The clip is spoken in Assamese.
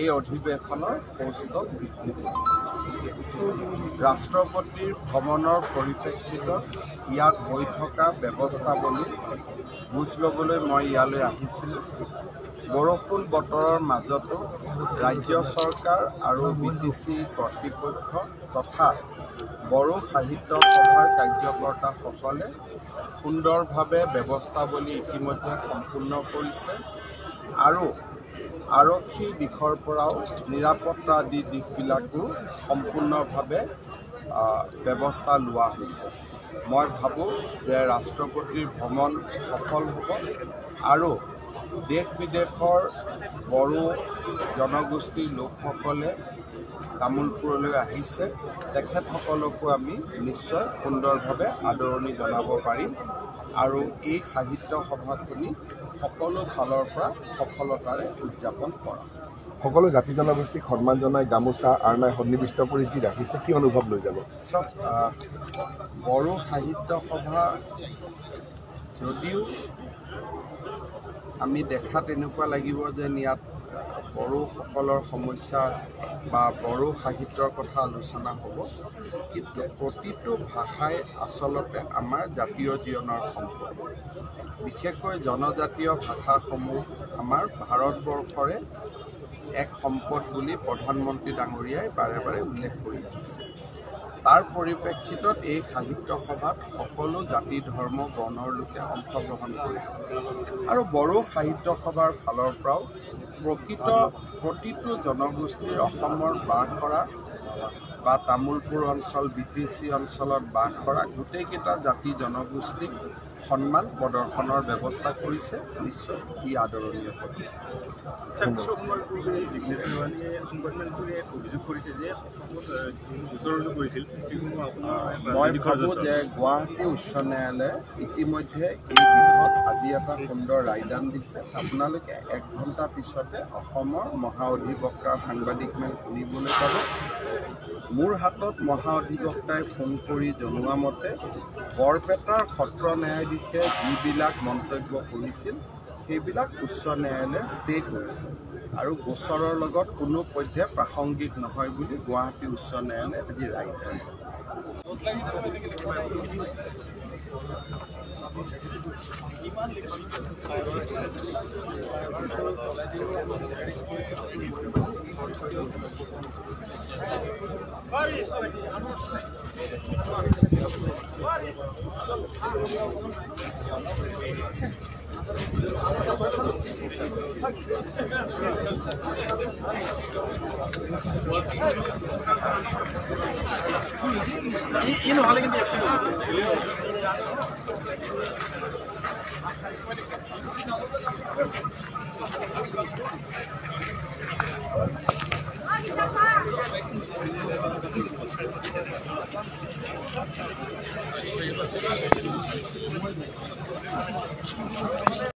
এই অধিৱেশনৰ কৌতুক বৃদ্ধি কৰিব। ৰাষ্ট্ৰপতিৰ ভ্ৰমণৰ পৰিপ্ৰেক্ষিতত ইয়াত হৈ থকা ব্যৱস্থাৱলী বুজ ল'বলৈ মই ইয়ালৈ আহিছিলোঁ। বৰষুণ বতৰৰ মাজতো ৰাজ্য চৰকাৰ আৰু BTC কৰ্তৃপক্ষ তথা বড়ো সাহিত্য সভাৰ কাৰ্যকৰ্তাসকলে সুন্দৰভাৱে ব্যৱস্থাৱলী ইতিমধ্যে সম্পূৰ্ণ কৰিছে আৰু আৰক্ষীৰ দিশৰ পৰাও নিৰাপত্তা আদি দিশবিলাকো সম্পূৰ্ণভাৱে ব্যৱস্থা লোৱা হৈছে। মই ভাবোঁ যে ৰাষ্ট্ৰপতিৰ ভ্ৰমণ সফল হ'ব আৰু দেশ বিদেশৰ বড়ো জনগোষ্ঠীৰ লোকসকলে তামোলপুৰলৈ আহিছে, তেখেতসকলকো আমি নিশ্চয় সুন্দৰভাৱে আদৰণি জনাব পাৰিম আৰু এই সাহিত্য সভাখনি সকলো ফালৰ পৰা সফলতাৰে উদযাপন কৰা। সকলো জাতি জনগোষ্ঠীক সন্মান জনাই গামোচা আৰনাই সন্নিৱিষ্ট কৰি যি ৰাখিছে, কি অনুভৱ লৈ যাব? চব বড়ো সাহিত্য সভা যদিও আমি দেখাত এনেকুৱা লাগিব যে ইয়াত বড়োসকলৰ সমস্যা বা বড়ো সাহিত্যৰ কথা আলোচনা হ'ব, কিন্তু প্ৰতিটো ভাষাই আচলতে আমাৰ জাতীয় জীৱনৰ সম্পদ। বিশেষকৈ জনজাতীয় ভাষাসমূহ আমাৰ ভাৰতবৰ্ষৰে এক সম্পদ বুলি প্ৰধানমন্ত্ৰী ডাঙৰীয়াই বাৰে বাৰে উল্লেখ কৰি আহিছে। তাৰ পৰিপ্ৰেক্ষিতত এই সাহিত্য সভাত সকলো জাতি ধৰ্ম বৰ্ণৰ লোকে অংশগ্ৰহণ কৰে আৰু বড়ো সাহিত্য সভাৰ ফালৰ পৰাও প্ৰতিটো জনগোষ্ঠীৰ অসমৰ বাস কৰা বা তামোলপুৰ অঞ্চল BTC অঞ্চলত বাস কৰা গোটেইকেইটা জাতি জনগোষ্ঠীক সন্মান প্ৰদৰ্শনৰ ব্যৱস্থা কৰিছে। নিশ্চয় ই আদৰণীয় হ'ব। মই ভাবোঁ যে গুৱাহাটী উচ্চ ন্যায়ালয়ে ইতিমধ্যে এই দিশত আজি এটা সুন্দৰ ৰায়দান দিছে। আপোনালোকে 1 ঘণ্টা পিছতে অসমৰ মহা অধিবক্তাৰ সাংবাদিক মেল শুনিবলৈ পাব। মোৰ হাতত মহা অধিবক্তাই ফোন কৰি জনোৱা মতে বৰপেটাৰ সত্ৰ ন্যায়াধীশে যিবিলাক মন্তব্য কৰিছিল সেইবিলাক উচ্চ ন্যায়ালয়ে ষ্টে কৰিছে আৰু গোচৰৰ লগত কোনো পধ্যে প্ৰাসংগিক নহয় বুলি গুৱাহাটী উচ্চ ন্যায়ালয়ে আজি ৰায় দিছে।